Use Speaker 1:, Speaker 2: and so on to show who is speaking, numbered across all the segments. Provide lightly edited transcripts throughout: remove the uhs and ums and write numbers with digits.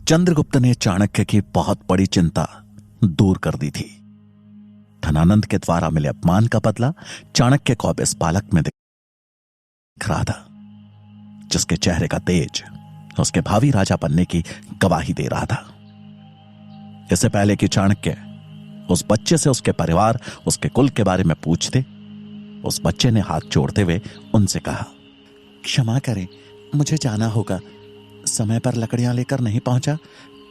Speaker 1: चंद्रगुप्त ने चाणक्य की बहुत बड़ी चिंता दूर कर दी थी। धनानंद के द्वारा मिले अपमान का बदला चाणक्य को अब इस बालक में दिख रहा था, जिसके चेहरे का तेज उसके भावी राजा बनने की गवाही दे रहा था। इससे पहले कि चाणक्य उस बच्चे से उसके परिवार, उसके कुल के बारे में पूछते, उस बच्चे ने हाथ जोड़ते हुए उनसे कहा, क्षमा करें, मुझे जाना होगा। समय पर लकड़ियां लेकर नहीं पहुंचा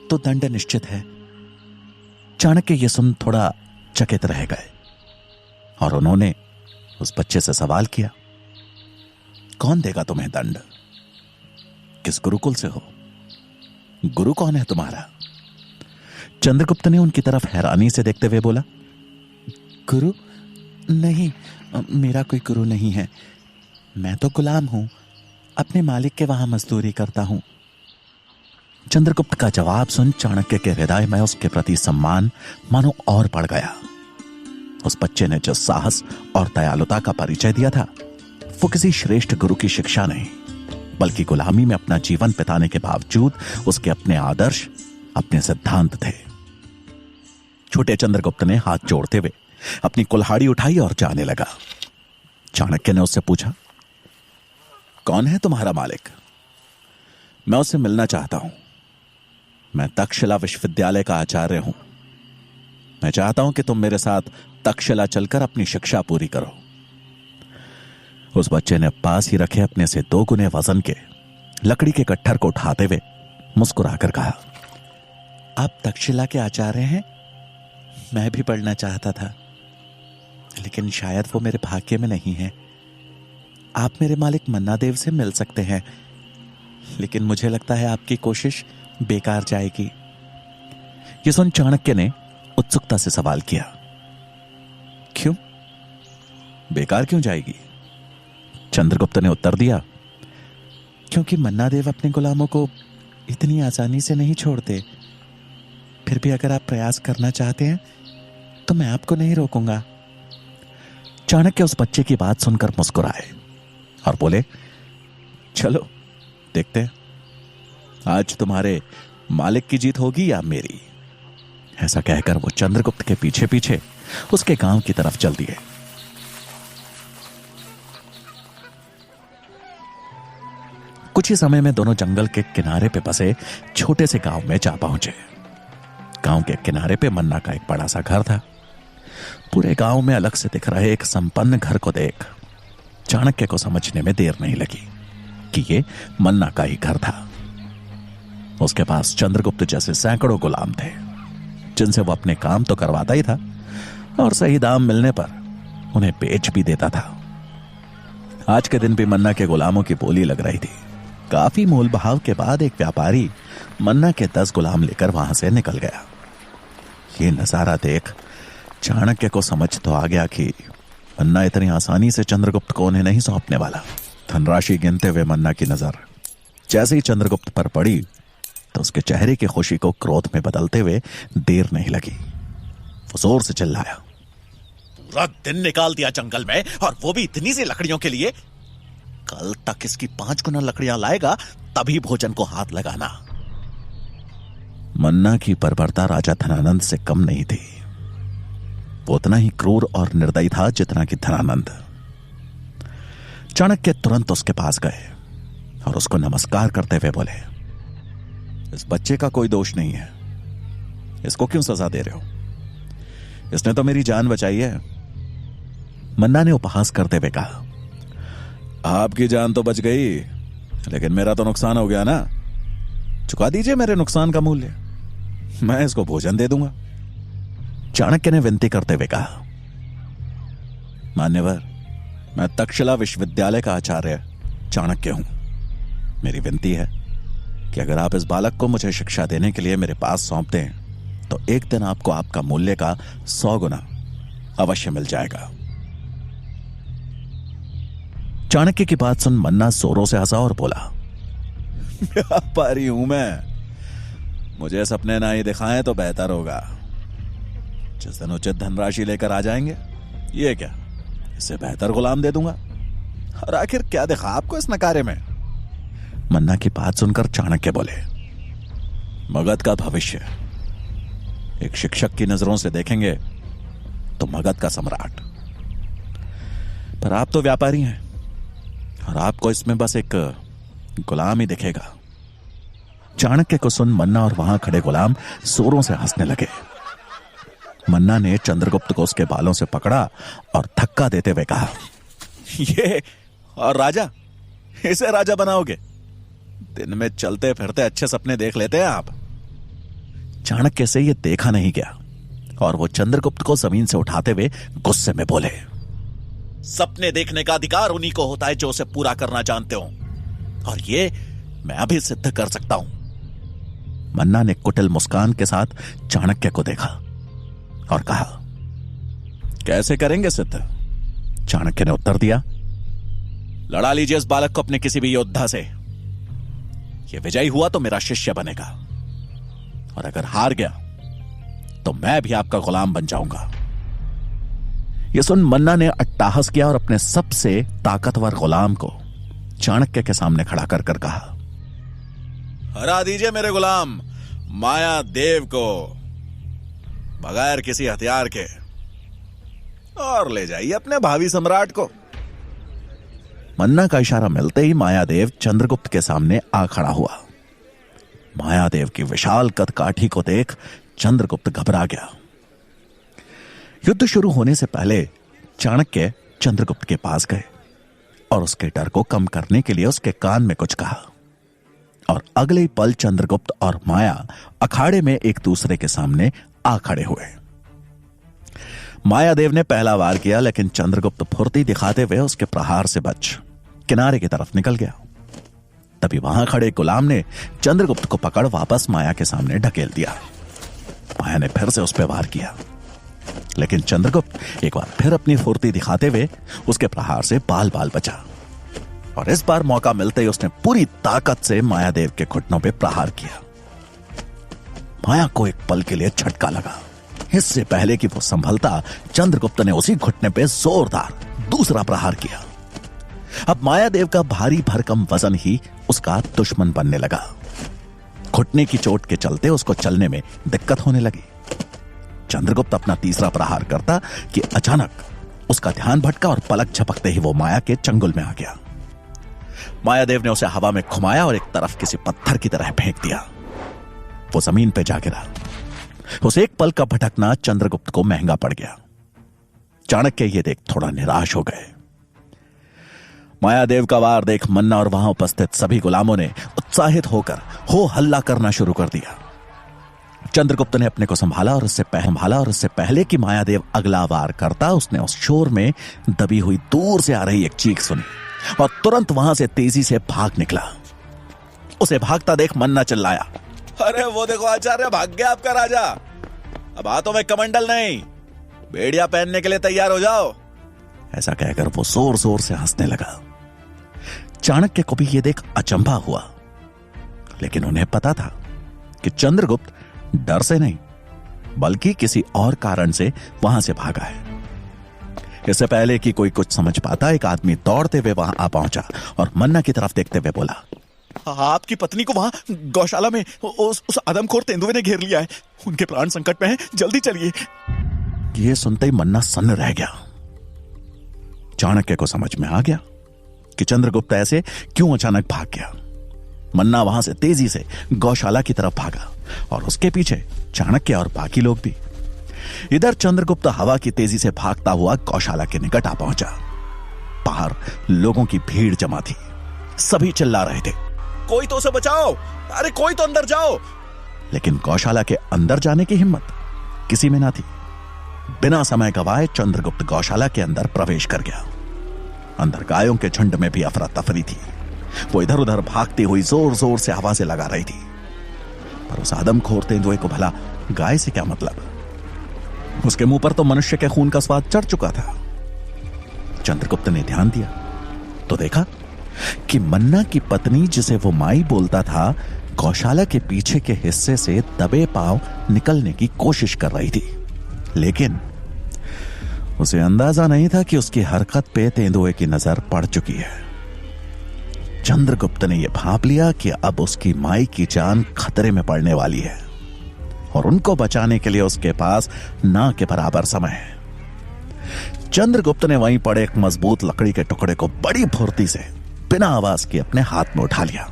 Speaker 1: तो दंड निश्चित है। चाणक्य ये सुन थोड़ा चकित रह गए और उन्होंने उस बच्चे से सवाल किया, कौन देगा तुम्हें दंड? किस गुरुकुल से हो? गुरु कौन है तुम्हारा? चंद्रगुप्त ने उनकी तरफ हैरानी से देखते हुए बोला, गुरु नहीं, मेरा कोई गुरु नहीं है। मैं तो गुलाम हूं, अपने मालिक के वहां मजदूरी करता हूं। चंद्रगुप्त का जवाब सुन चाणक्य के हृदय में उसके प्रति सम्मान मानो और बढ़ गया। उस बच्चे ने जो साहस और दयालुता का परिचय दिया था, वो किसी श्रेष्ठ गुरु की शिक्षा नहीं, बल्कि गुलामी में अपना जीवन बिताने के बावजूद उसके अपने आदर्श, अपने सिद्धांत थे। छोटे चंद्रगुप्त ने हाथ जोड़ते हुए अपनी कुल्हाड़ी उठाई और जाने लगा। चाणक्य ने उससे पूछा, कौन है तुम्हारा मालिक? मैं उससे मिलना चाहता हूं। मैं तक्षशिला विश्वविद्यालय का आचार्य हूं। मैं चाहता हूं कि तुम मेरे साथ तक्षशिला चलकर अपनी शिक्षा पूरी करो। उस बच्चे ने पास ही रखे अपने से 2 गुने वजन के लकड़ी के गट्ठर को उठाते हुए मुस्कुराकर कहा, आप तक्षशिला के आचार्य हैं? मैं भी पढ़ना चाहता था, लेकिन शायद वो मेरे भाग्य में नहीं है। आप मेरे मालिक मन्नादेव से मिल सकते हैं, लेकिन मुझे लगता है आपकी कोशिश बेकार जाएगी। ये सुन चाणक्य ने उत्सुकता से सवाल किया, क्यों? बेकार क्यों जाएगी? चंद्रगुप्त ने उत्तर दिया, क्योंकि मन्नादेव अपने गुलामों को इतनी आसानी से नहीं छोड़ते। फिर भी अगर आप प्रयास करना चाहते हैं तो मैं आपको नहीं रोकूंगा। चाणक्य उस बच्चे की बात सुनकर मुस्कुराए और बोले, चलो देखते हैं, आज तुम्हारे मालिक की जीत होगी या मेरी। ऐसा कहकर वो चंद्रगुप्त के पीछे पीछे उसके गांव की तरफ चल दिए। कुछ ही समय में दोनों जंगल के किनारे पे बसे छोटे से गांव में जा पहुंचे। गांव के किनारे पे मन्ना का एक बड़ा सा घर था। पूरे गांव में अलग से दिख रहे एक संपन्न घर को देख चाणक्य को समझने में देर नहीं लगी कि ये मन्ना का ही घर था। उसके पास चंद्रगुप्त जैसे सैकड़ों गुलाम थे, जिनसे वो अपने काम तो करवाता ही था और सही दाम मिलने पर उन्हें बेच भी देता था। आज के दिन भी मन्ना के गुलामों की बोली लग रही थी। काफी मोल भाव के बाद एक व्यापारी मन्ना के 10 गुलाम लेकर वहां से निकल गया। ये नजारा देख चाणक्य को समझ तो आ गया कि मन्ना इतनी आसानी से चंद्रगुप्त को उन्हें नहीं सौंपने वाला। धनराशि गिनते हुए मन्ना की नजर जैसे ही चंद्रगुप्त पर पड़ी तो उसके चेहरे की खुशी को क्रोध में बदलते हुए देर नहीं लगी। वो जोर से चिल्लाया, पूरा दिन निकाल दिया जंगल में और वो भी इतनी सी लकड़ियों के लिए। कल तक इसकी 5 गुना लकड़ियां लाएगा तभी भोजन को हाथ लगाना। मन्ना की बर्बरता राजा धनानंद से कम नहीं थी। वो उतना ही क्रूर और निर्दयी था जितना कि धनानंद। चाणक्य तुरंत उसके पास गए और उसको नमस्कार करते हुए बोले, इस बच्चे का कोई दोष नहीं है, इसको क्यों सजा दे रहे हो? इसने तो मेरी जान बचाई है। मन्ना ने उपहास करते हुए कहा, आपकी जान तो बच गई, लेकिन मेरा तो नुकसान हो गया ना। चुका दीजिए मेरे नुकसान का मूल्य, मैं इसको भोजन दे दूंगा। चाणक्य ने विनती करते हुए कहा, मान्यवर, मैं तक्षशिला विश्वविद्यालय का आचार्य चाणक्य हूं। मेरी विनती है कि अगर आप इस बालक को मुझे शिक्षा देने के लिए मेरे पास सौंप दें तो एक दिन आपको आपका मूल्य का 100 गुना अवश्य मिल जाएगा। चाणक्य की बात सुन मन्ना जोरों से हंसा और बोला, व्यापारी हूं मैं, मुझे सपने ना ही दिखाएं तो बेहतर होगा। जिस दिन उचित धनराशि लेकर आ जाएंगे, ये क्या, इससे बेहतर गुलाम दे दूंगा। और आखिर क्या देखा आपको इस नकारे में? मन्ना की बात सुनकर चाणक्य बोले, मगध का भविष्य एक शिक्षक की नजरों से देखेंगे तो मगध का सम्राट, पर आप तो व्यापारी हैं और आपको इसमें बस एक गुलाम ही दिखेगा। चाणक्य को सुन मन्ना और वहां खड़े गुलाम जोरों से हंसने लगे। मन्ना ने चंद्रगुप्त को उसके बालों से पकड़ा और धक्का देते हुए कहा, ये और राजा, इसे राजा बनाओगे? दिन में चलते फिरते अच्छे सपने देख लेते हैं आप। चाणक्य से यह देखा नहीं गया और वो चंद्रगुप्त को जमीन से उठाते हुए गुस्से में बोले, सपने देखने का अधिकार उन्हीं को होता है जो उसे पूरा करना जानते हो, और ये मैं अभी सिद्ध कर सकता हूं। मन्ना ने कुटिल मुस्कान के साथ चाणक्य को देखा और कहा, कैसे करेंगे सिद्ध? चाणक्य ने उत्तर दिया, लड़ा लीजिए इस बालक को अपने किसी भी योद्धा से। यह विजयी हुआ तो मेरा शिष्य बनेगा, और अगर हार गया तो मैं भी आपका गुलाम बन जाऊंगा। यह सुन मन्ना ने अट्टाहस किया और अपने सबसे ताकतवर गुलाम को चाणक्य के सामने खड़ा कर कर कहा, हरा दीजिए मेरे गुलाम माया देव को बगैर किसी हथियार के, और ले जाइए अपने भावी सम्राट को। मन्ना का इशारा मिलते ही मायादेव चंद्रगुप्त के सामने आ खड़ा हुआ। मायादेव की विशाल कद काठी को देख चंद्रगुप्त घबरा गया। युद्ध शुरू होने से पहले चाणक्य चंद्रगुप्त के पास गए और उसके डर को कम करने के लिए उसके कान में कुछ कहा, और अगले पल चंद्रगुप्त और माया अखाड़े में एक दूसरे के सामने आ खड़े हुए। मायादेव ने पहला वार किया, लेकिन चंद्रगुप्त फुर्ती दिखाते हुए उसके प्रहार से बच किनारे की तरफ निकल गया। तभी वहां खड़े गुलाम ने चंद्रगुप्त को पकड़ वापस माया के सामने ढकेल दिया। माया ने फिर से उस पर वार किया, लेकिन चंद्रगुप्त एक बार फिर अपनी फुर्ती दिखाते हुए उसके प्रहार से बाल बाल बचा, और इस बार मौका मिलते ही उसने पूरी ताकत से मायादेव के घुटनों पे प्रहार किया। माया को एक पल के लिए झटका लगा। इससे पहले कि वो संभलता, चंद्रगुप्त ने उसी घुटने पे जोरदार दूसरा प्रहार किया। अब मायादेव का भारी भरकम वजन ही उसका दुश्मन बनने लगा। घुटने की चोट के चलते उसको चलने में दिक्कत होने लगी। चंद्रगुप्त अपना तीसरा प्रहार करता कि अचानक उसका ध्यान भटका और पलक झपकते ही वो माया के चंगुल में आ गया। मायादेव ने उसे हवा में घुमाया और एक तरफ किसी पत्थर की तरह फेंक दिया। वो जमीन पे जा गिरा। उस एक पल का भटकना चंद्रगुप्त को महंगा पड़ गया। चाणक्य ये देख थोड़ा निराश हो गए। मायादेव का वार देख मन्ना और वहां उपस्थित सभी गुलामों ने उत्साहित होकर हो हल्ला करना शुरू कर दिया। चंद्रगुप्त ने अपने को संभाला और उससे पहले कि मायादेव अगला वार करता, उसने उस शोर में दबी हुई दूर से आ रही एक चीख सुनी और तुरंत वहां से तेजी से भाग निकला। उसे भागता देख मन्ना चिल्लाया, अरे वो देखो आचार्य, भाग गया आपका राजा। अब हाथों में कमंडल नहीं, बेड़िया पहनने के लिए तैयार हो जाओ। ऐसा कहकर वो जोर जोर से हंसने लगा। चाणक्य को भी यह देख अचंभा हुआ, लेकिन उन्हें पता था कि चंद्रगुप्त डर से नहीं बल्कि किसी और कारण से वहां से भागा है। इससे पहले कि कोई कुछ समझ पाता, एक आदमी दौड़ते हुए वहां आ पहुंचा और मन्ना की तरफ देखते हुए बोला, आपकी पत्नी को वहां गौशाला में उस आदमखोर तेंदुए ने घेर लिया है। उनके प्राण संकट में हैं, जल्दी चलिए। यह सुनते ही मन्ना सन्न रह गया। चाणक्य को समझ में आ गया कि चंद्रगुप्त ऐसे क्यों अचानक भाग गया। मन्ना वहां से तेजी से गौशाला की तरफ भागा और उसके पीछे चाणक्य और बाकी लोग भी। इधर चंद्रगुप्त हवा की तेजी से भागता हुआ गौशाला के निकट आ पहुंचा। बाहर लोगों की भीड़ जमा थी। सभी चिल्ला रहे थे, कोई तो उसे बचाओ, अरे कोई तो अंदर जाओ। लेकिन गौशाला के अंदर जाने की हिम्मत किसी में ना थी। बिना समय गवाए चंद्रगुप्त गौशाला के अंदर प्रवेश कर गया। अंदर गायों के झुंड में भी अफरा तफरी थी। वो इधर उधर भागती हुई जोर जोर से आवाजें लगा रही थी, पर उस आदमखोर तेंदुए को भला गाय से क्या मतलब? उसके मुंह पर तो मनुष्य के खून का स्वाद चढ़ चुका था। चंद्रगुप्त ने ध्यान दिया तो देखा कि मन्ना की पत्नी, जिसे वो माई बोलता था, गौशाला के पीछे के हिस्से से दबे पांव निकलने की कोशिश कर रही थी, लेकिन उसे अंदाजा नहीं था कि उसकी हरकत पे तेंदुए की नजर पड़ चुकी है। चंद्रगुप्त ने यह भांप लिया कि अब उसकी माई की जान खतरे में पड़ने वाली है और उनको बचाने के लिए उसके पास ना के बराबर समय है। चंद्रगुप्त ने वहीं पड़े एक मजबूत लकड़ी के टुकड़े को बड़ी फुर्ती से बिना आवाज के अपने हाथ में उठा लिया।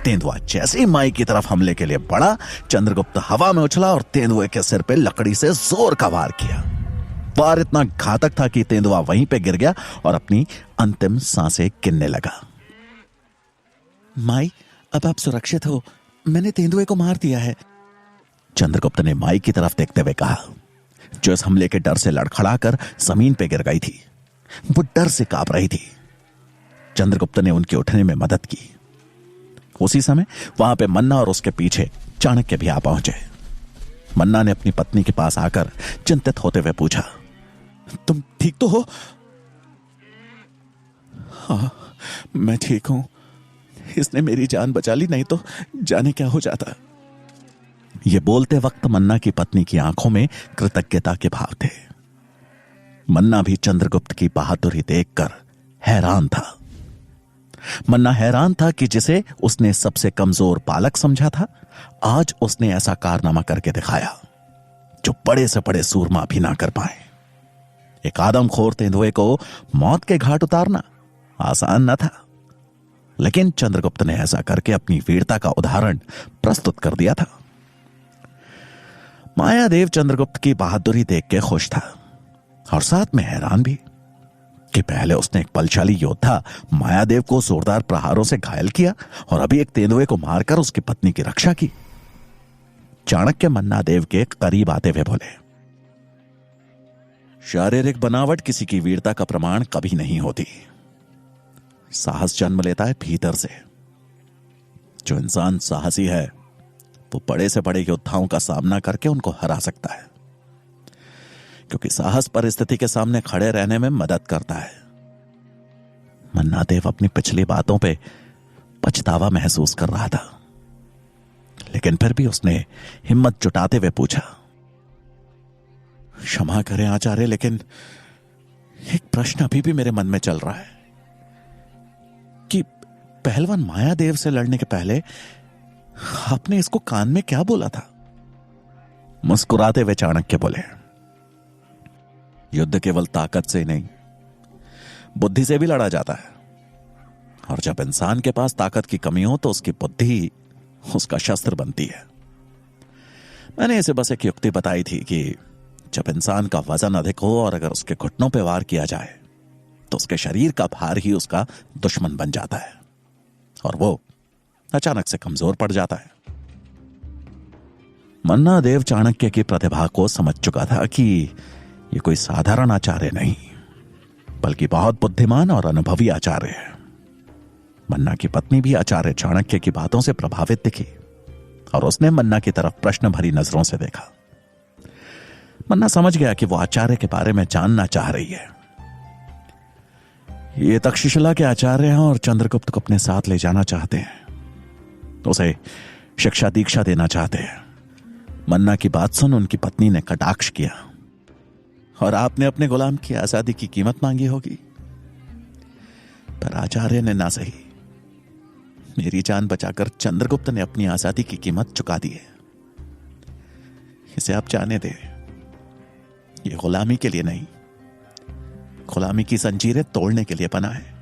Speaker 1: तेंदुआ जैसे ही माई की तरफ हमले के लिए बढ़ा, चंद्रगुप्त हवा में उछला और तेंदुए के सिर पे लकड़ी से जोर का वार किया। वार इतना घातक था कि तेंदुआ वहीं पे गिर गया और अपनी अंतिम सांसें गिनने लगा। माई, अब आप सुरक्षित हो, मैंने तेंदुए को मार दिया है, चंद्रगुप्त ने माई की तरफ देखते हुए कहा, जो इस हमले के डर से लड़खड़ाकर जमीन पे गिर गई थी। वो डर से कांप रही थी। चंद्रगुप्त ने उनके उठने में मदद की। उसी समय वहां पे मन्ना और उसके पीछे चाणक्य भी आ पहुंचे। मन्ना ने अपनी पत्नी के पास आकर चिंतित होते हुए पूछा, तुम ठीक तो हो? हाँ, मैं ठीक हूं। इसने मेरी जान बचा ली, नहीं तो जाने क्या हो जाता। ये बोलते वक्त मन्ना की पत्नी की आंखों में कृतज्ञता के भाव थे। मन्ना भी चंद्रगुप्त की बहादुरी देखकर हैरान था। मन्ना हैरान था कि जिसे उसने सबसे कमजोर बालक समझा था, आज उसने ऐसा कारनामा करके दिखाया जो बड़े से बड़े सूरमा भी ना कर पाए। एक आदमखोर तेंदुए को मौत के घाट उतारना आसान न था, लेकिन चंद्रगुप्त ने ऐसा करके अपनी वीरता का उदाहरण प्रस्तुत कर दिया था। मायादेव चंद्रगुप्त की बहादुरी देख के खुश था और साथ में हैरान भी कि पहले उसने एक बलशाली योद्धा मायादेव को जोरदार प्रहारों से घायल किया और अभी एक तेंदुए को मारकर उसकी पत्नी की रक्षा की। चाणक्य मन्ना देव के करीब आते हुए बोले, शारीरिक बनावट किसी की वीरता का प्रमाण कभी नहीं होती। साहस जन्म लेता है भीतर से। जो इंसान साहसी है वो बड़े से बड़े योद्धाओं का सामना करके उनको हरा सकता है, क्योंकि साहस परिस्थिति के सामने खड़े रहने में मदद करता है। मन्ना देव अपनी पिछली बातों पे पछतावा महसूस कर रहा था, लेकिन फिर भी उसने हिम्मत जुटाते हुए पूछा, क्षमा करें आचार्य, लेकिन एक प्रश्न अभी भी मेरे मन में चल रहा है कि पहलवान मायादेव से लड़ने के पहले आपने इसको कान में क्या बोला था? मुस्कुराते हुए चाणक्य बोले, युद्ध केवल ताकत से नहीं, बुद्धि से भी लड़ा जाता है। और जब इंसान के पास ताकत की कमी हो तो उसकी बुद्धि उसका शस्त्र बनती है। मैंने इसे बस एक युक्ति बताई थी कि जब इंसान का वजन अधिक हो और अगर उसके घुटनों पर वार किया जाए तो उसके शरीर का भार ही उसका दुश्मन बन जाता है और वो अचानक से कमजोर पड़ जाता है। मन्ना देव चाणक्य की प्रतिभा को समझ चुका था कि ये कोई साधारण आचार्य नहीं, बल्कि बहुत बुद्धिमान और अनुभवी आचार्य है। मन्ना की पत्नी भी आचार्य चाणक्य की बातों से प्रभावित दिखी और उसने मन्ना की तरफ प्रश्न भरी नजरों से देखा। मन्ना समझ गया कि वो आचार्य के बारे में जानना चाह रही है। ये तक्षशिला के आचार्य हैं और चंद्रगुप्त को अपने साथ ले जाना चाहते हैं, उसे शिक्षा दीक्षा देना चाहते हैं। मन्ना की बात सुन उनकी पत्नी ने कटाक्ष किया, और आपने अपने गुलाम की आजादी की कीमत मांगी होगी। पर आचार्य ने ना सही, मेरी जान बचाकर चंद्रगुप्त ने अपनी आजादी की कीमत चुका दी है। इसे आप जाने दे, ये गुलामी के लिए नहीं, गुलामी की जंजीरें तोड़ने के लिए बना है।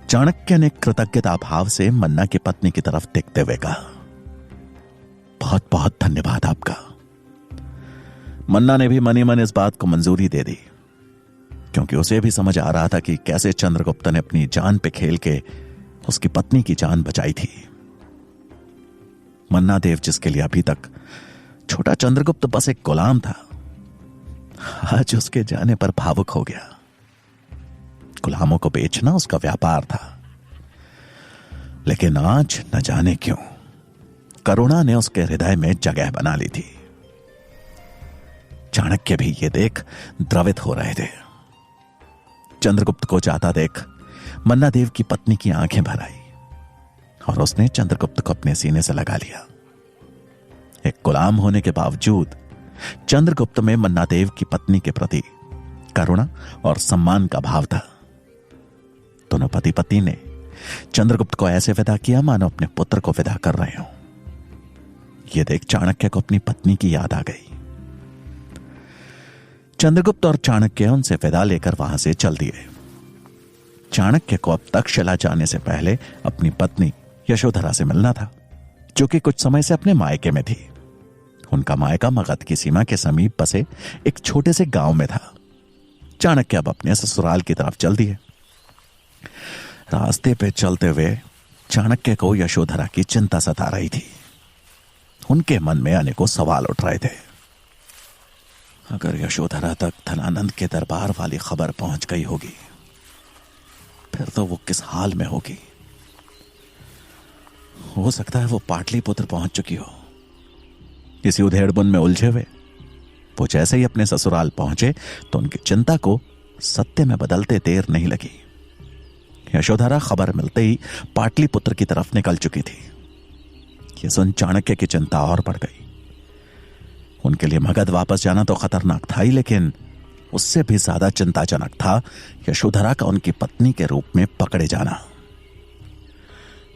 Speaker 1: चाणक्य ने कृतज्ञता भाव से मन्ना की पत्नी की तरफ देखते हुए कहा, बहुत बहुत धन्यवाद आपका। मन्ना ने भी मनी मन इस बात को मंजूरी दे दी, क्योंकि उसे भी समझ आ रहा था कि कैसे चंद्रगुप्त ने अपनी जान पे खेल के उसकी पत्नी की जान बचाई थी। मन्ना देव, जिसके लिए अभी तक छोटा चंद्रगुप्त बस एक गुलाम था, आज उसके जाने पर भावुक हो गया। गुलामों को बेचना उसका व्यापार था, लेकिन आज न जाने क्यों करुणा ने उसके हृदय में जगह बना ली थी। चाणक्य भी ये देख द्रवित हो रहे थे। चंद्रगुप्त को जाता देख मन्ना देव की पत्नी की आंखें भर आई और उसने चंद्रगुप्त को अपने सीने से लगा लिया। एक गुलाम होने के बावजूद चंद्रगुप्त में मन्ना देव की पत्नी के प्रति करुणा और सम्मान का भाव था। दोनों पति पत्नी ने चंद्रगुप्त को ऐसे विदा किया मानो अपने पुत्र को विदा कर रहे हो। यह देख चाणक्य को अपनी पत्नी की याद आ गई। चंद्रगुप्त और चाणक्य उनसे विदा लेकर वहां से चल दिए। चाणक्य को अब तक्षशिला जाने से पहले अपनी पत्नी यशोधरा से मिलना था, जो कि कुछ समय से अपने मायके में थी। उनका मायका मगध की सीमा के समीप बसे एक छोटे से गांव में था। चाणक्य अब अपने ससुराल की तरफ चल दिए। रास्ते पे चलते हुए चाणक्य को यशोधरा की चिंता सता रही थी। उनके मन में अनेकों सवाल उठ रहे थे। अगर यशोधरा तक धनानंद के दरबार वाली खबर पहुंच गई होगी, फिर तो वो किस हाल में होगी। हो सकता है वो पाटलिपुत्र पहुंच चुकी हो। इसी उधेड़बुन में उलझे हुए वो जैसे ही अपने ससुराल पहुंचे तो उनकी चिंता को सत्य में बदलते देर नहीं लगी। यशोधरा खबर मिलते ही पाटलिपुत्र की तरफ निकल चुकी थी। यह सुन चाणक्य की चिंता और बढ़ गई। उनके लिए मगध वापस जाना तो खतरनाक था ही, लेकिन उससे भी ज्यादा चिंताजनक था यशोधरा का उनकी पत्नी के रूप में पकड़े जाना।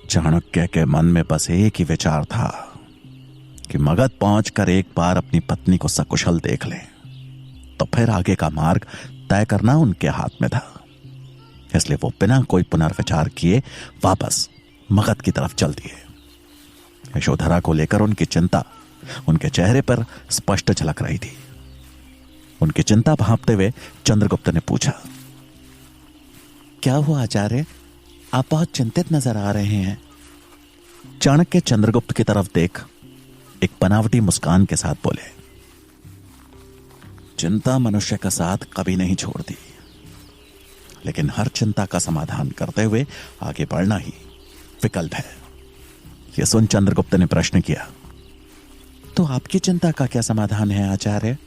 Speaker 1: चाणक्य के मन में बस एक ही विचार था कि मगध पहुंचकर एक बार अपनी पत्नी को सकुशल देख लें, तो फिर आगे का मार्ग तय करना उनके हाथ में था। इसलिए वो बिना कोई पुनर्विचार किए वापस मगध की तरफ चल दिए। यशोधरा को लेकर उनकी चिंता उनके चेहरे पर स्पष्ट झलक रही थी। उनकी चिंता भांपते हुए चंद्रगुप्त ने पूछा, क्या हुआ आचार्य, आप बहुत चिंतित नजर आ रहे हैं। चाणक्य चंद्रगुप्त की तरफ देख एक बनावटी मुस्कान के साथ बोले, चिंता मनुष्य का साथ कभी नहीं छोड़ती, लेकिन हर चिंता का समाधान करते हुए आगे बढ़ना ही विकल्प है। यह सुन चंद्रगुप्त ने प्रश्न किया, तो आपकी चिंता का क्या समाधान है आचार्य।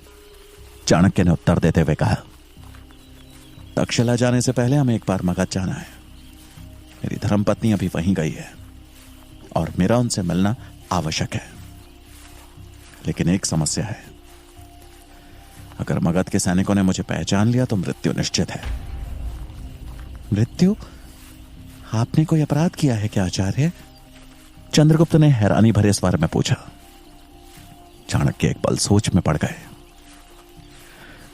Speaker 1: चाणक्य ने उत्तर देते हुए कहा, तक्षशिला जाने से पहले हमें एक बार मगध जाना है। मेरी धर्मपत्नी अभी वहीं गई है और मेरा उनसे मिलना आवश्यक है, लेकिन एक समस्या है। अगर मगध के सैनिकों ने मुझे पहचान लिया तो मृत्यु निश्चित है। मृत्यु? आपने कोई अपराध किया है क्या आचार्य? चंद्रगुप्त ने हैरानी भरे स्वर में पूछा। चाणक्य एक पल सोच में पड़ गए।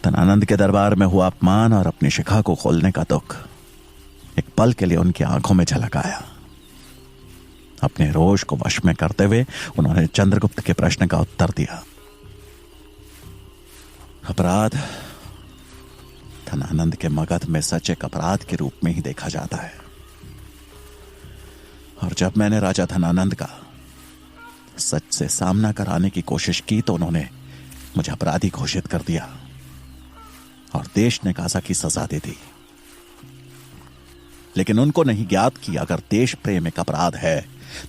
Speaker 1: धनानंद के दरबार में हुआ अपमान और अपनी शिखा को खोलने का दुख एक पल के लिए उनकी आंखों में झलक आया। अपने रोष को वश में करते हुए उन्होंने चंद्रगुप्त के प्रश्न का उत्तर दिया। अपराध धनानंद के मगध में सच एक अपराध के रूप में ही देखा जाता है, और जब मैंने राजा धनानंद का सच से सामना कराने की कोशिश की तो उन्होंने मुझे अपराधी घोषित कर दिया और देश निकासा की सजा दे दी। लेकिन उनको नहीं ज्ञात कि अगर देश प्रेम एक अपराध है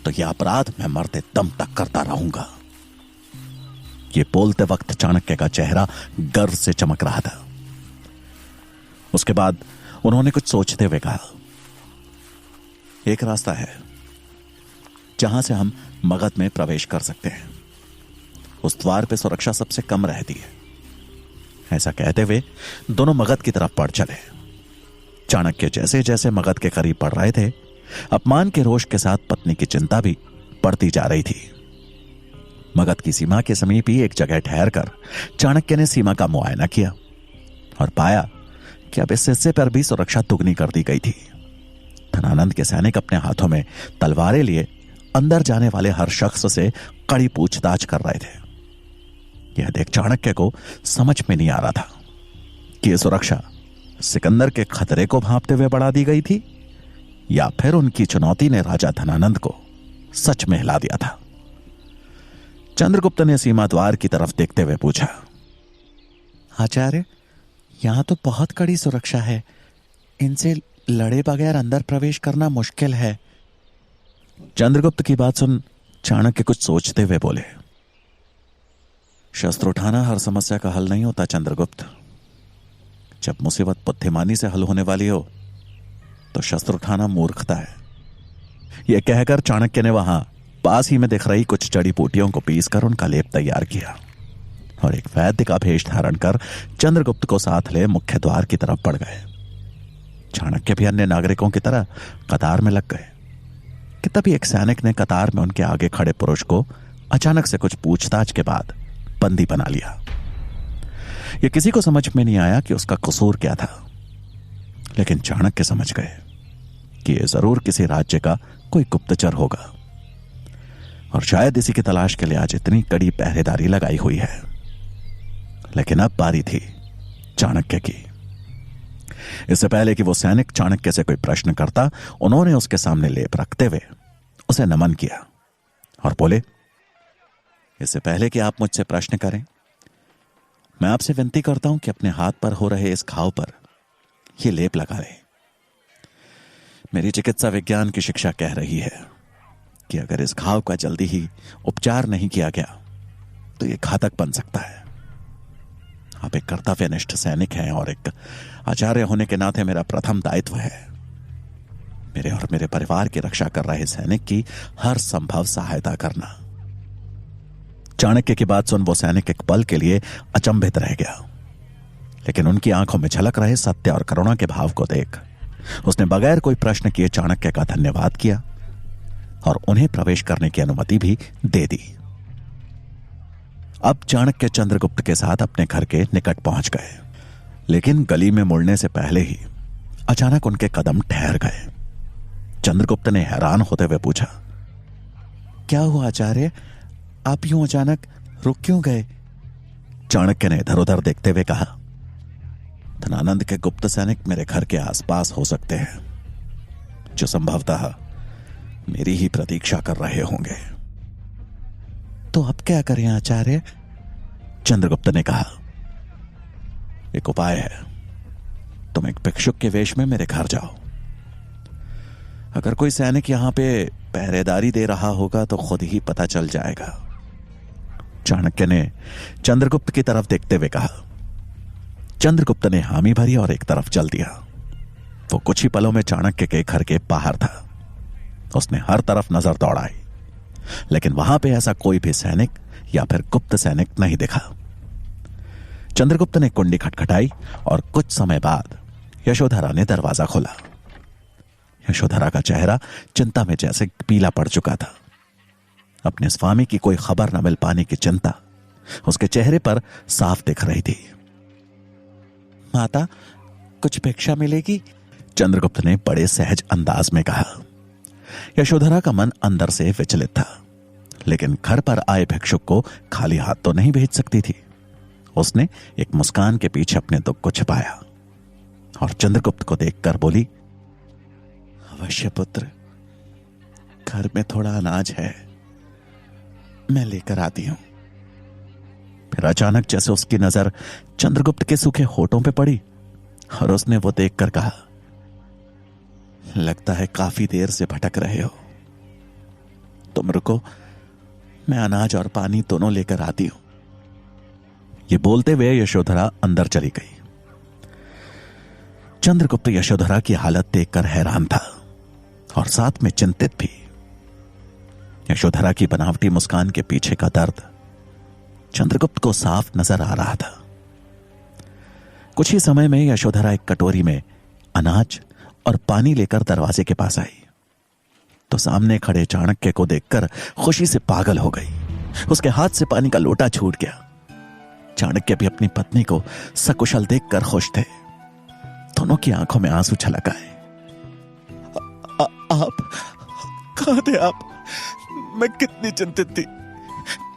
Speaker 1: तो यह अपराध मैं मरते दम तक करता रहूंगा। ये बोलते वक्त चाणक्य का चेहरा गर्व से चमक रहा था। उसके बाद उन्होंने कुछ सोचते हुए कहा, एक रास्ता है जहां से हम मगध में प्रवेश कर सकते हैं। उस द्वार पे सुरक्षा सबसे कम रहती है। ऐसा कहते हुए दोनों मगध की तरफ बढ़ चले। चाणक्य जैसे जैसे मगध के करीब बढ़ रहे थे, अपमान के रोष के साथ पत्नी की चिंता भी बढ़ती जा रही थी। मगध की सीमा के समीप ही एक जगह ठहरकर चाणक्य ने सीमा का मुआयना किया और पाया कि अब इस हिस्से पर भी सुरक्षा दुगनी कर दी गई थी। धनानंद के सैनिक अपने हाथों में तलवारें लिए अंदर जाने वाले हर शख्स से कड़ी पूछताछ कर रहे थे। यह देख चाणक्य को समझ में नहीं आ रहा था कि यह सुरक्षा सिकंदर के खतरे को भांपते हुए बढ़ा दी गई थी या फिर उनकी चुनौती ने राजा धनानंद को सच में हिला दिया था। चंद्रगुप्त ने सीमा द्वार की तरफ देखते हुए पूछा, आचार्य, यहां तो बहुत कड़ी सुरक्षा है, इनसे लड़े बगैर अंदर प्रवेश करना मुश्किल है। चंद्रगुप्त की बात सुन चाणक्य कुछ सोचते हुए बोले, शस्त्र उठाना हर समस्या का हल नहीं होता चंद्रगुप्त। जब मुसीबत बुद्धिमानी से हल होने वाली हो तो शस्त्र उठाना मूर्खता है। यह कहकर चाणक्य ने वहां पास ही में दिख रही कुछ जड़ी बूटियों को पीसकर उनका लेप तैयार किया और एक वैद्य का भेष धारण कर चंद्रगुप्त को साथ ले मुख्य द्वार की तरफ बढ़ गए। चाणक्य भी अन्य नागरिकों की तरह कतार में लग गए कि तभी एक सैनिक ने कतार में उनके आगे खड़े पुरुष को अचानक से कुछ पूछताछ के बाद बंदी बना लिया। यह किसी को समझ में नहीं आया कि उसका कसूर क्या था, लेकिन चाणक्य समझ गए कि यह जरूर किसी राज्य का कोई गुप्तचर होगा और शायद इसी की तलाश के लिए आज इतनी कड़ी पहरेदारी लगाई हुई है। लेकिन अब बारी थी चाणक्य की। इससे पहले कि वो सैनिक चाणक्य से कोई प्रश्न करता, उन्होंने उसके सामने लेप रखते हुए उसे नमन किया और बोले, इससे पहले कि आप मुझसे प्रश्न करें, मैं आपसे विनती करता हूं कि अपने हाथ पर हो रहे इस घाव पर यह लेप लगा लें। मेरी चिकित्सा विज्ञान की शिक्षा कह रही है कि अगर इस घाव का जल्दी ही उपचार नहीं किया गया तो यह घातक बन सकता है। आप एक कर्तव्यनिष्ठ सैनिक हैं और एक आचार्य होने के नाते मेरा प्रथम दायित्व है मेरे और मेरे परिवार की रक्षा कर रहे सैनिक की हर संभव सहायता करना। चाणक्य की बात सुन वो सैनिक एक पल के लिए अचंभित रह गया, लेकिन उनकी आंखों में झलक रहे सत्य और करुणा के भाव को देख उसने बगैर कोई प्रश्न किए चाणक्य का धन्यवाद किया और उन्हें प्रवेश करने की अनुमति भी दे दी। अब चाणक्य चंद्रगुप्त के साथ अपने घर के निकट पहुंच गए, लेकिन गली में मुड़ने से पहले ही अचानक उनके कदम ठहर गए। चंद्रगुप्त ने हैरान होते हुए पूछा, क्या हुआ आचार्य, आप यूं अचानक रुक क्यों गए? चाणक्य ने इधर उधर देखते हुए कहा, धनानंद के गुप्त सैनिक मेरे घर के आसपास हो सकते हैं, जो संभवतः मेरी ही प्रतीक्षा कर रहे होंगे। तो अब क्या करें आचार्य? चंद्रगुप्त ने कहा, एक उपाय है, तुम एक भिक्षुक के वेश में मेरे घर जाओ। अगर कोई सैनिक यहां पे पहरेदारी दे रहा होगा तो खुद ही पता चल जाएगा। चाणक्य ने चंद्रगुप्त की तरफ देखते हुए कहा। चंद्रगुप्त ने हामी भरी और एक तरफ चल दिया। वो कुछ ही पलों में चाणक्य के घर के बाहर था। उसने हर तरफ नजर दौड़ाई, लेकिन वहां पे ऐसा कोई भी सैनिक या फिर गुप्त सैनिक नहीं दिखा। चंद्रगुप्त ने कुंडी खटखटाई और कुछ समय बाद यशोधरा ने दरवाजा खोला। यशोधरा का चेहरा चिंता में जैसे पीला पड़ चुका था। अपने स्वामी की कोई खबर न मिल पाने की चिंता उसके चेहरे पर साफ दिख रही थी। माता, कुछ भिक्षा मिलेगी? चंद्रगुप्त ने बड़े सहज अंदाज में कहा। यशोधरा का मन अंदर से विचलित था, लेकिन घर पर आए भिक्षुक को खाली हाथ तो नहीं भेज सकती थी। उसने एक मुस्कान के पीछे अपने दुख को छिपाया और चंद्रगुप्त को देखकर बोली, अवश्य पुत्र, घर में थोड़ा अनाज है, मैं लेकर आती हूं। फिर अचानक जैसे उसकी नजर चंद्रगुप्त के सूखे होठों पे पड़ी और उसने वो देखकर कहा, लगता है काफी देर से भटक रहे हो, तुम रुको, मैं अनाज और पानी दोनों लेकर आती हूं। ये बोलते हुए यशोधरा अंदर चली गई। चंद्रगुप्त यशोधरा की हालत देखकर हैरान था और साथ में चिंतित भी। यशोधरा की बनावटी मुस्कान के पीछे का दर्द चंद्रगुप्त को साफ नजर आ रहा था। कुछ ही समय में यशोधरा एक कटोरी में अनाज और पानी लेकर दरवाजे के पास आई तो सामने खड़े चाणक्य को देखकर खुशी से पागल हो गई। उसके हाथ से पानी का लोटा छूट गया। चाणक्य भी अपनी पत्नी को सकुशल देखकर खुश थे। दोनों की आंखों में आंसू छलक आए। आप कहां थे? आप, मैं कितनी चिंतित थी,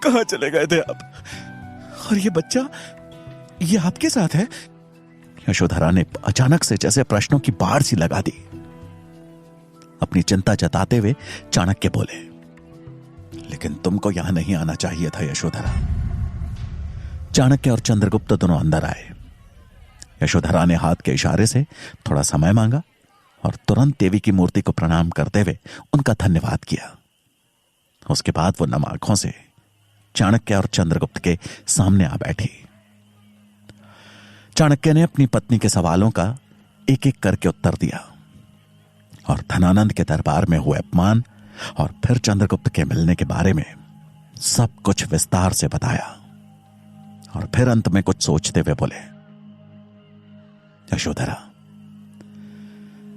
Speaker 1: कहां चले गए थे आप? और ये बच्चा, ये आपके साथ है? यशोधरा ने अचानक से जैसे प्रश्नों की बाढ़ सी लगा दी। अपनी चिंता जताते हुए चाणक्य बोले, लेकिन तुमको यहां नहीं आना चाहिए था यशोधरा। चाणक्य और चंद्रगुप्त दोनों अंदर आए। यशोधरा ने हाथ के इशारे से थोड़ा समय मांगा और तुरंत देवी की मूर्ति को प्रणाम करते हुए उनका धन्यवाद किया। उसके बाद वो नम आंखों से चाणक्य और चंद्रगुप्त के सामने आ बैठी। चाणक्य ने अपनी पत्नी के सवालों का एक एक करके उत्तर दिया और धनानंद के दरबार में हुए अपमान और फिर चंद्रगुप्त के मिलने के बारे में सब कुछ विस्तार से बताया और फिर अंत में कुछ सोचते हुए बोले, यशोधरा,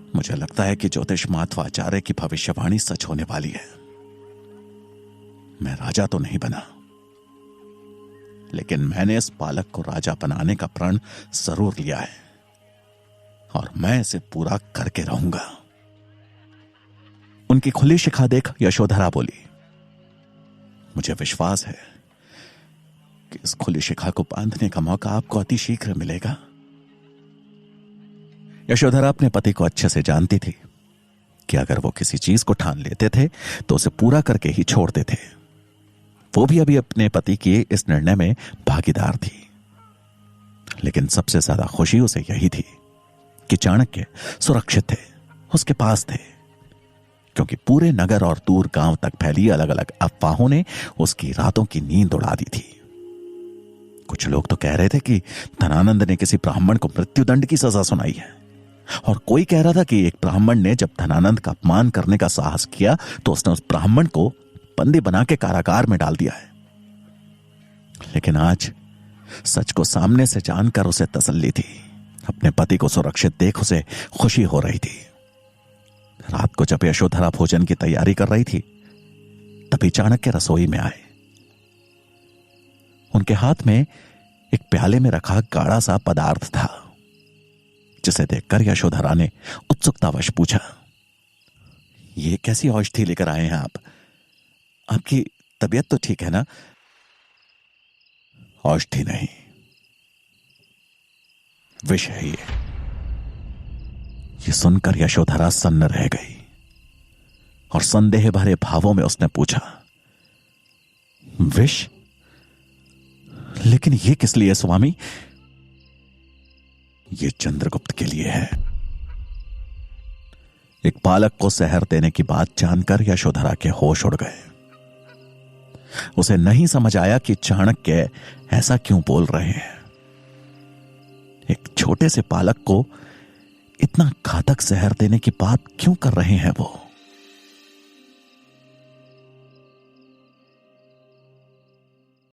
Speaker 1: मुझे लगता है कि ज्योतिष माध्वाचार्य की भविष्यवाणी सच होने वाली है। मैं राजा तो नहीं बना, लेकिन मैंने इस बालक को राजा बनाने का प्रण जरूर लिया है और मैं इसे पूरा करके रहूंगा। उनकी खुली शिखा देख यशोधरा बोली, मुझे विश्वास है कि इस खुली शिखा को बांधने का मौका आपको अति शीघ्र मिलेगा। यशोधरा अपने पति को अच्छे से जानती थी कि अगर वो किसी चीज को ठान लेते थे तो उसे पूरा करके ही छोड़ते थे। वो भी अभी अपने पति के इस निर्णय में भागीदार थी, लेकिन सबसे ज्यादा खुशी उसे यही थी कि चाणक्य सुरक्षित थे, उसके पास थे, क्योंकि पूरे नगर और दूर गांव तक फैली अलग अलग अफवाहों ने उसकी रातों की नींद उड़ा दी थी। कुछ लोग तो कह रहे थे कि धनानंद ने किसी ब्राह्मण को मृत्युदंड की सजा सुनाई है, और कोई कह रहा था कि एक ब्राह्मण ने जब धनानंद का अपमान करने का साहस किया तो उसने उस ब्राह्मण को बंदी बना के कारागार में डाल दिया है। लेकिन आज सच को सामने से जानकर उसे तसल्ली थी, अपने पति को सुरक्षित देख उसे खुशी हो रही थी। रात को जब यशोधरा भोजन की तैयारी कर रही थी तभी चाणक्य रसोई में आए। उनके हाथ में एक प्याले में रखा गाढ़ा सा पदार्थ था, जिसे देखकर यशोधरा ने उत्सुकतावश पूछा, ये कैसी औषधि लेकर आए हैं आप? आपकी तबीयत तो ठीक है ना? औषधि नहीं, विष है ये सुनकर यशोधरा सन्न रह गई और संदेह भरे भावों में उसने पूछा, विष? लेकिन ये किस लिए स्वामी? ये चंद्रगुप्त के लिए है। एक बालक को जहर देने की बात जानकर यशोधरा के होश उड़ गए। उसे नहीं समझ आया कि चाणक्य ऐसा क्यों बोल रहे हैं। एक छोटे से बालक को इतना घातक जहर देने की बात क्यों कर रहे हैं वो?